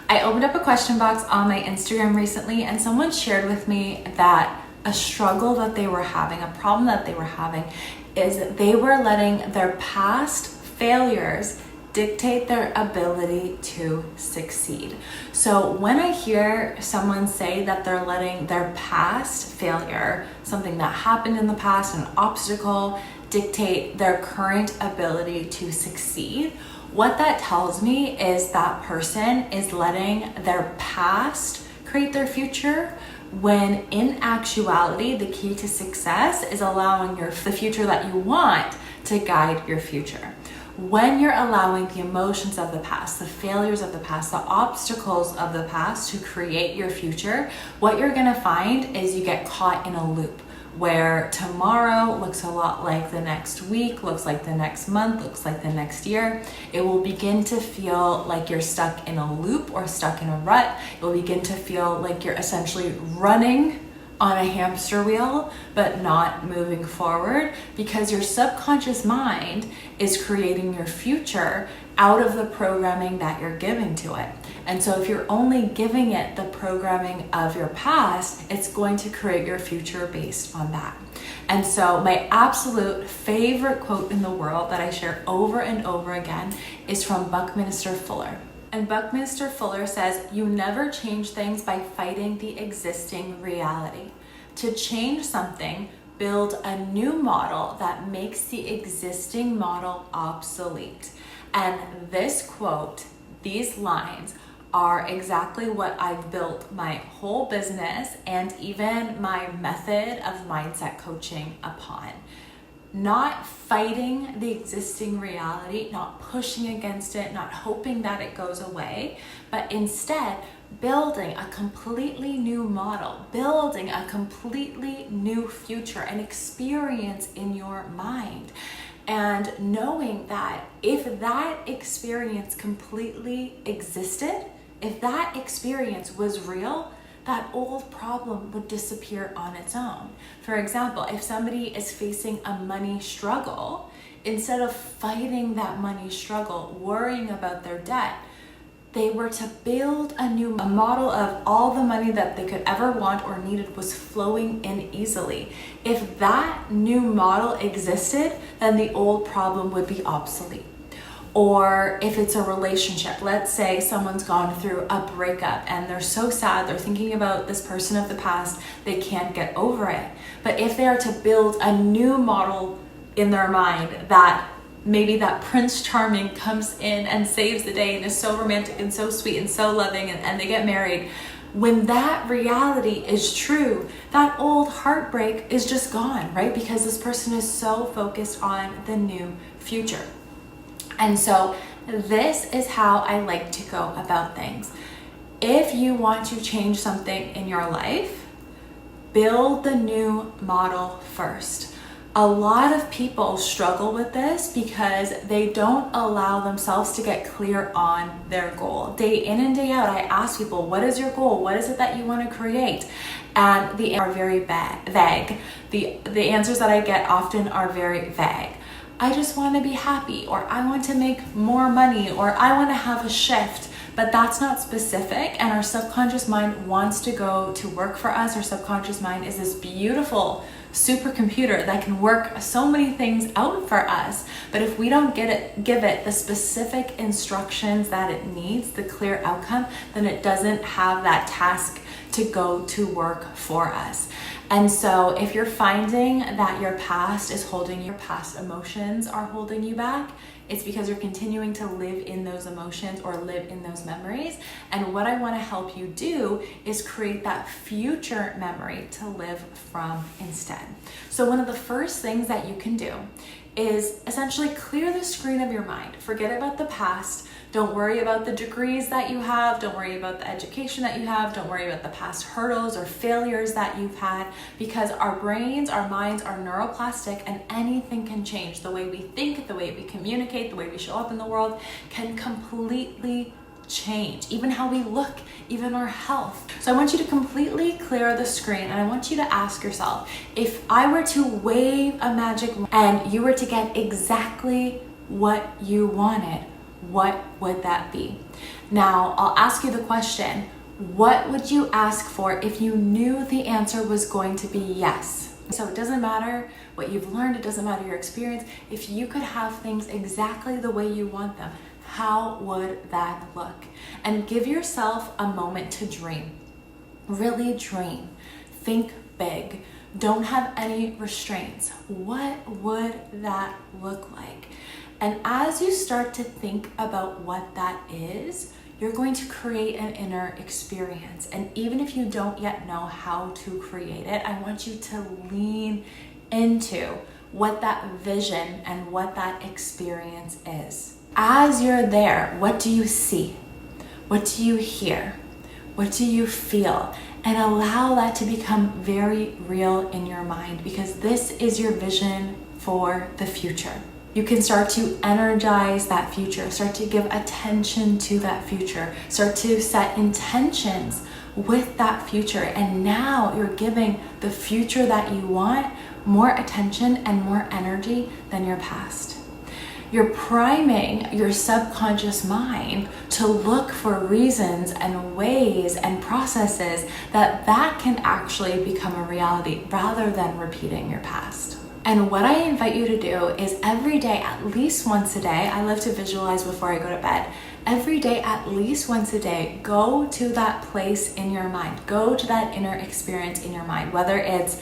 I opened up a question box on my Instagram recently and someone shared with me that a struggle that they were having, a problem that they were having, is that they were letting their past failures dictate their ability to succeed. So when I hear someone say that they're letting their past failure, something that happened in the past, an obstacle, dictate their current ability to succeed, what that tells me is that person is letting their past create their future, when in actuality, the key to success is allowing the future that you want to guide your future. When you're allowing the emotions of the past, the failures of the past, the obstacles of the past to create your future, what you're gonna find is you get caught in a loop where tomorrow looks a lot like the next week, looks like the next month, looks like the next year. It will begin to feel like you're stuck in a loop or stuck in a rut. It will begin to feel like you're essentially running on a hamster wheel, but not moving forward, because your subconscious mind is creating your future out of the programming that you're giving to it. And so if you're only giving it the programming of your past, it's going to create your future based on that. And so my absolute favorite quote in the world that I share over and over again is from Buckminster Fuller. And Buckminster Fuller says, "You never change things by fighting the existing reality. To change something, build a new model that makes the existing model obsolete." And this quote, these lines, are exactly what I've built my whole business and even my method of mindset coaching upon. Not fighting the existing reality, not pushing against it, not hoping that it goes away, but instead building a completely new model, building a completely new future, an experience in your mind. And knowing that if that experience completely existed, if that experience was real, that old problem would disappear on its own. For example, if somebody is facing a money struggle, instead of fighting that money struggle, worrying about their debt, they were to build a model of all the money that they could ever want or needed was flowing in easily. If that new model existed, then the old problem would be obsolete. Or if it's a relationship, let's say someone's gone through a breakup and they're so sad, they're thinking about this person of the past, they can't get over it. But if they are to build a new model in their mind that maybe that Prince Charming comes in and saves the day and is so romantic and so sweet and so loving, and they get married, when that reality is true, that old heartbreak is just gone, right? Because this person is so focused on the new future. And so this is how I like to go about things. If you want to change something in your life, build the new model first. A lot of people struggle with this because they don't allow themselves to get clear on their goal. Day in and day out, I ask people, what is your goal? What is it that you want to create? And the answers are very vague. The answers that I get often are very vague. I just want to be happy, or I want to make more money, or I want to have a shift. But that's not specific, and our subconscious mind wants to go to work for us. Our subconscious mind is this beautiful supercomputer that can work so many things out for us. But if we don't give it the specific instructions that it needs, the clear outcome, then it doesn't have that task to go to work for us. And so if you're finding that your past emotions are holding you back, it's because you're continuing to live in those emotions or live in those memories. And what I want to help you do is create that future memory to live from instead. So one of the first things that you can do is essentially clear the screen of your mind. Forget about the past. Don't worry about the degrees that you have. Don't worry about the education that you have. Don't worry about the past hurdles or failures that you've had, because our brains, our minds are neuroplastic, and anything can change. The way we think, the way we communicate, the way we show up in the world can completely change. Even how we look, even our health. So I want you to completely clear the screen, and I want you to ask yourself, if I were to wave a magic wand and you were to get exactly what you wanted, what would that be? Now, I'll ask you the question, what would you ask for if you knew the answer was going to be yes? So it doesn't matter what you've learned, it doesn't matter your experience. If you could have things exactly the way you want them, how would that look? And give yourself a moment to dream. Really dream. Think big. Don't have any restraints. What would that look like? And as you start to think about what that is, you're going to create an inner experience. And even if you don't yet know how to create it, I want you to lean into what that vision and what that experience is. As you're there, what do you see? What do you hear? What do you feel? And allow that to become very real in your mind, because this is your vision for the future. You can start to energize that future, start to give attention to that future, start to set intentions with that future. And now you're giving the future that you want more attention and more energy than your past. You're priming your subconscious mind to look for reasons and ways and processes that can actually become a reality rather than repeating your past. And what I invite you to do is every day, at least once a day, I love to visualize before I go to bed. Every day, at least once a day, go to that place in your mind. Go to that inner experience in your mind, whether it's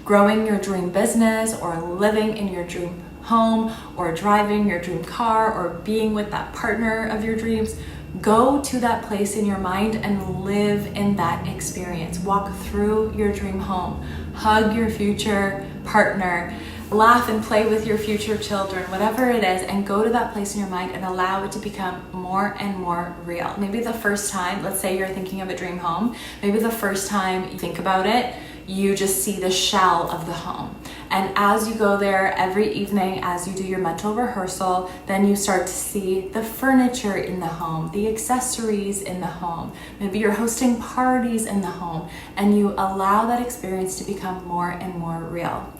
growing your dream business or living in your dream home or driving your dream car or being with that partner of your dreams. Go to that place in your mind and live in that experience. Walk through your dream home. Hug your future partner. Laugh and play with your future children, whatever it is, and go to that place in your mind and allow it to become more and more real. Maybe the first time, let's say you're thinking of a dream home, maybe the first time you think about it, you just see the shell of the home. And as you go there every evening, as you do your mental rehearsal, then you start to see the furniture in the home, the accessories in the home. Maybe you're hosting parties in the home, and you allow that experience to become more and more real.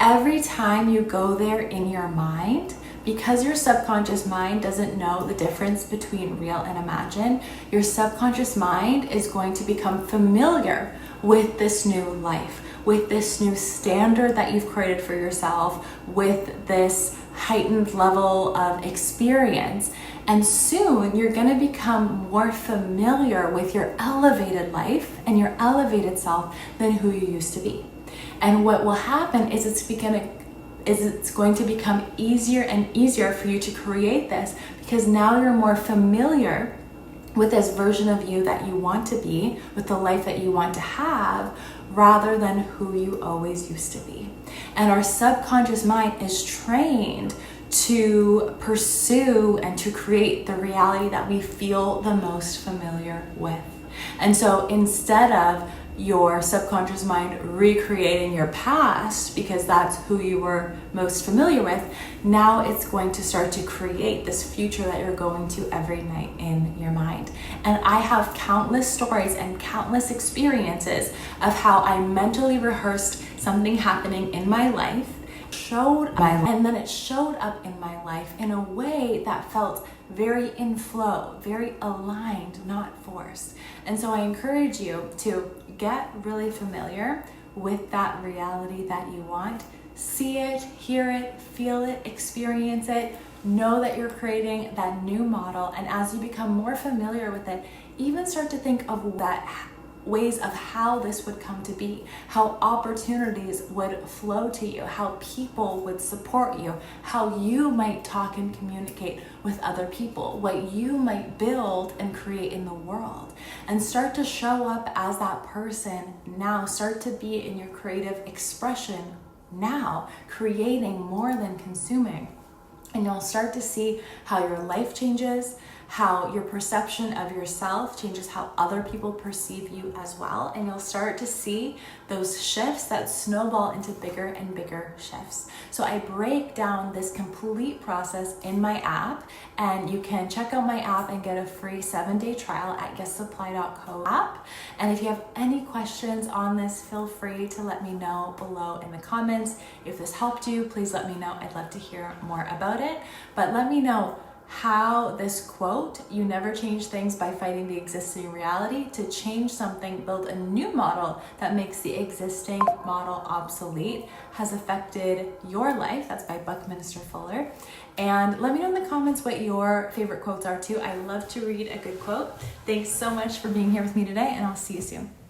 Every time you go there in your mind, because your subconscious mind doesn't know the difference between real and imagined, your subconscious mind is going to become familiar with this new life, with this new standard that you've created for yourself, with this heightened level of experience. And soon you're going to become more familiar with your elevated life and your elevated self than who you used to be. And what will happen is it's going to become easier and easier for you to create this, because now you're more familiar with this version of you that you want to be, with the life that you want to have, rather than who you always used to be. And our subconscious mind is trained to pursue and to create the reality that we feel the most familiar with. And so instead of your subconscious mind recreating your past because that's who you were most familiar with, now it's going to start to create this future that you're going to every night in your mind. And I have countless stories and countless experiences of how I mentally rehearsed something happening in my life, and then it showed up in my life in a way that felt very in flow, very aligned, not forced. And so I encourage you to get really familiar with that reality that you want. See it, hear it, feel it, experience it. Know that you're creating that new model. And as you become more familiar with it, even start to think of that ways of how this would come to be, how opportunities would flow to you, how people would support you, how you might talk and communicate with other people, what you might build and create in the world. And start to show up as that person now. Start to be in your creative expression now, creating more than consuming. And you'll start to see how your life changes, how your perception of yourself changes, how other people perceive you as well. And you'll start to see those shifts that snowball into bigger and bigger shifts. So I break down this complete process in my app, and you can check out my app and get a free 7-day trial at getsupply.co app. And if you have any questions on this, feel free to let me know below in the comments. If this helped you, please let me know. I'd love to hear more about it. But let me know, how this quote, "You never change things by fighting the existing reality. To change something, build a new model that makes the existing model obsolete," has affected your life. That's by Buckminster Fuller. And let me know in the comments what your favorite quotes are too. I love to read a good quote. Thanks so much for being here with me today, and I'll see you soon.